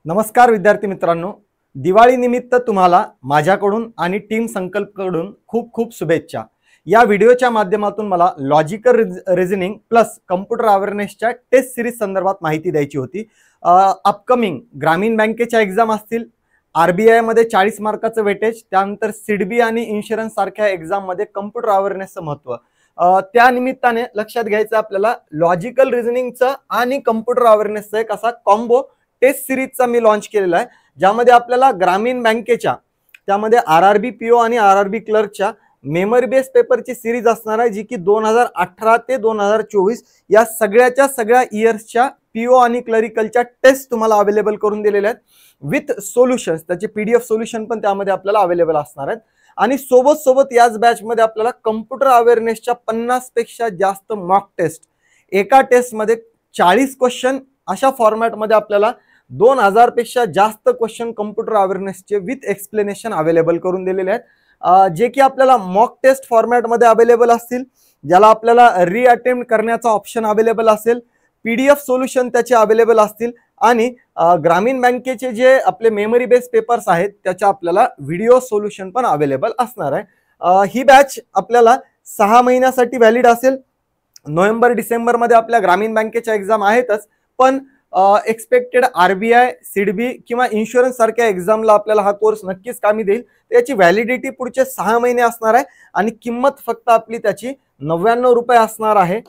नमस्कार विद्यार्थी मित्रांनो, दिवाळी निमित्त तुम्हाला माझ्याकडून आणि टीम संकल्पकडून खूप खूप शुभेच्छा। या व्हिडिओच्या माध्यमातून मला लॉजिकल रिझनिंग प्लस कम्प्युटर अवेअरनेसच्या टेस्ट सिरीज संदर्भात माहिती द्यायची होती। अपकमिंग ग्रामीण बँकेच्या एक्झाम असतील, आरबीआय मध्ये 40 मार्काचं वेटेज, त्यानंतर सिडबी आणि इन्शुरन्स सारख्या एक्झाम मध्ये कम्प्युटर अवेअरनेसचं महत्त्व, त्या निमित्ताने लक्षात घ्यायचं आपल्याला लॉजिकल रिझनिंगचं आणि कम्प्युटर अवेअरनेसचं एक असा कॉम्बो टेस्ट सिरीजचा मी लॉन्च केलेला आहे, ज्यामध्ये आपल्याला ग्रामीण बँकेच्या त्यामध्ये आरआरबी पीओ आणि आरआरबी क्लर्कच्या मेमरी बेस पेपरची सिरीज असणार आहे, जी की 2018 ते 2024 या सगळ्या इयर्सच्या पीओ आणि क्लरिकलच्या टेस्ट तुम्हाला अवेलेबल करून दिलेल्या आहेत विथ सोल्युशन्स। त्याचे पीडीएफ सोल्युशन पण त्यामध्ये आपल्याला अवेलेबल असणार आहेत। आणि सोबत याच बॅच मध्ये आपल्याला कम्प्युटर अवेअरनेसच्या 50 पेक्षा जास्त मॉक टेस्ट, एका टेस्ट मध्ये 40 क्वेश्चन अशा फॉर्मॅट मध्ये आपल्याला 2000 पेक्षा जास्त क्वेश्चन कम्प्युटर अवेअरनेसचे विथ एक्सप्लेनेशन अवेलेबल करून दिलेले आहेत, जे की आपल्याला मॉक टेस्ट फॉर्मॅट मध्ये अवेलेबल असतील, ज्याला आपल्याला रीअटेम्प्ट करण्याचा ऑप्शन अवेलेबल असेल, पीडीएफ सोल्युशन त्याचे अवेलेबल असतील आणि ग्रामीण बँकेचे जे आपले मेमरी बेस पेपर्स आहेत त्याच्या आपल्याला व्हिडिओ सोल्युशन पण अवेलेबल असणार आहे। ही बॅच आपल्याला 6 महिन्यासाठी व्हॅलिड असेल। नोव्हेंबर डिसेंबर मध्ये आपल्या ग्रामीण बँकेच्या एक्झाम आहेतच, पण एक्सपेक्टेड आरबीआय, सिडबी किंवा इन्शुरन्स सारख्या एक्झामला आपल्याला हा कोर्स नक्कीच कामी देईल। त्याची व्हॅलिडिटी पुढचे 6 महिने असणार आहे आणि किंमत फक्त आपली त्याची 99 रुपये असणार आहे।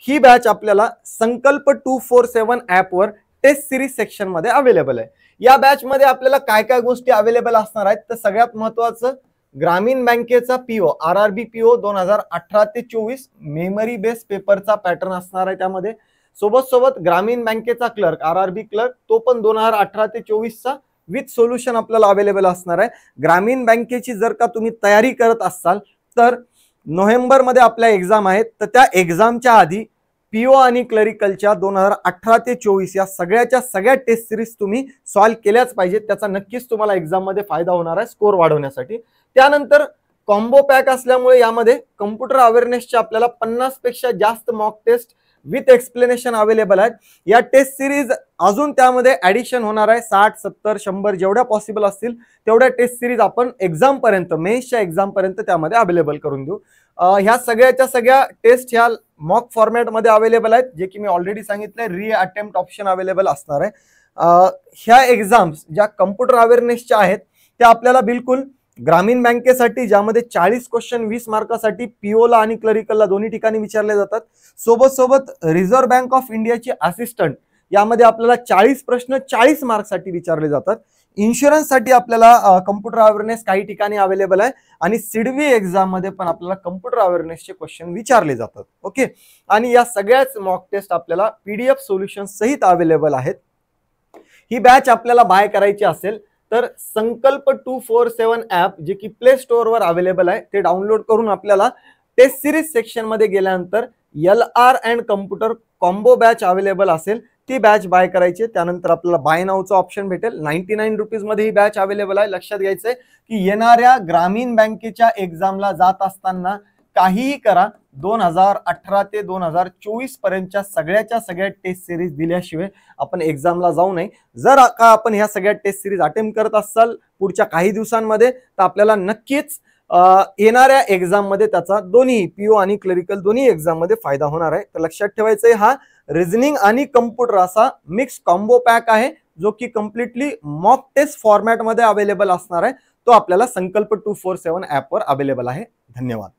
ही बॅच आपल्याला संकल्प 247 ॲपवर टेस्ट सिरीज सेक्शन मध्ये अवेलेबल आहे। या बॅच मध्ये आपल्याला काय काय गोष्टी अवेलेबल असणार आहेत, तर सगळ्यात महत्त्वाचं ग्रामीण बँकेचा पीओ आरआरबी पीओ 2018 ते 24 मेमरी बेस पेपरचा पॅटर्न असणार आहे। त्यामध्ये सोबत ग्रामीण बँकेचा क्लर्क आरआरबी क्लर्क तो पण 2018 ते 24 चा विथ सोल्युशन आपल्याला अवेलेबल असणार आहे। ग्रामीण बँकेची जर का तुम्ही तयारी करत असाल तर नोव्हेंबर मध्ये आपल्या एक्झाम आहेत, तर त्या एक्झामच्या आधी पीओ आणि क्लरिकलच्या 2018 ते 24 या सगळ्या टेस्ट सिरीज तुम्ही सॉल्व्ह केल्याच पाहिजेत। त्याचा नक्कीच तुम्हाला एक्झाम मध्ये फायदा होणार आहे स्कोर वाढवण्यासाठी। त्यानंतर कॉम्बो पॅक असल्यामुळे यामध्ये कम्प्युटर अवेअरनेसच्या आपल्याला 50 पेक्षा जास्त mock test with explanation available आहेत। या टेस्ट सिरीज अजून त्यामध्ये ऍडिशन होणार आहे, 60, 70, 100 जेवढ्या पॉसिबल असतील तेवढ्या टेस्ट सिरीज आपण एक्झाम पर्यंत, मेन्सच्या एक्झाम पर्यंत त्यामध्ये अवेलेबल करून देऊ। ह्या सगळ्या टेस्ट ह्या मॉक फॉर्मॅट मध्ये अवेलेबल आहेत, जे की मी ऑलरेडी सांगितलंय री अटेम्प्ट ऑप्शन अवेलेबल असणार आहे। ह्या एक्झाम्स ज्या कम्प्युटर अवेअरनेसच्या आहेत त्या आपल्याला बिलकुल ग्रामीण बँकेसाठी, ज्यामध्ये 40 क्वेश्चन 20 मार्कासाठी पीओला आणि क्लरिकलला दोन्ही ठिकाणी विचारले जातात, सोबत रिझर्व्ह बँक ऑफ इंडियाचे असिस्टंट यामध्ये आपल्याला 40 प्रश्न 40 मार्क्ससाठी विचारले जातात। इन्शुरन्स साठी आपल्याला कम्प्युटर अवेअरनेस काही ठिकाणी अवेलेबल आहे आणि सिडबी एक्झाम मध्ये पण आपल्याला कम्प्युटर अवेअरनेसचे क्वेश्चन विचारले जातात। ओके, आणि या सगळ्याच मॉक टेस्ट आपल्याला पीडीएफ सोल्युशन सहित अवेलेबल आहेत। ही बॅच आपल्याला बाय करायची असेल तर संकल्प 247 ॲप, जे की प्ले स्टोअर वर अवेलेबल आहे, ते डाउनलोड करून आपल्याला टेस्ट सिरीज सेक्शन मध्ये गेल्यानंतर LR and computer combo batch available असेल, ती बॅच बाय करायची। त्यानंतर आपल्याला बाय नावचं ऑप्शन भेटेल। 99 रुपीज मध्ये ही बॅच अवेलेबल आहे। लक्षात घ्यायचंय की येणाऱ्या ग्रामीण बँकेच्या एक्झामला जात असताना काहीही करा, 2018 ते 2024 पर्यंतच्या सगळ्या टेस्ट सिरीज दिल्याशिवाय आपण एक्झामला जाऊ नये। जर का आपण ह्या सगळ्या टेस्ट सिरीज अटेम्प्ट करत असाल पुढच्या काही दिवसांमध्ये, तर आपल्याला नक्कीच येणाऱ्या एक्झाम मध्ये त्याचा दोन्ही पीओ आणि क्लरिकल दोन्ही एक्झाम मध्ये फायदा होणार आहे। तर लक्षात ठेवायचंय, हा रिझनिंग आणि कम्प्युटर असा मिक्स कॉम्बो पॅक आहे, जो की कम्प्लिटली मॉक टेस्ट फॉर्मॅट मध्ये अवेलेबल असणार आहे। तो आपल्याला संकल्प 247 ॲपवर अवेलेबल आहे। धन्यवाद।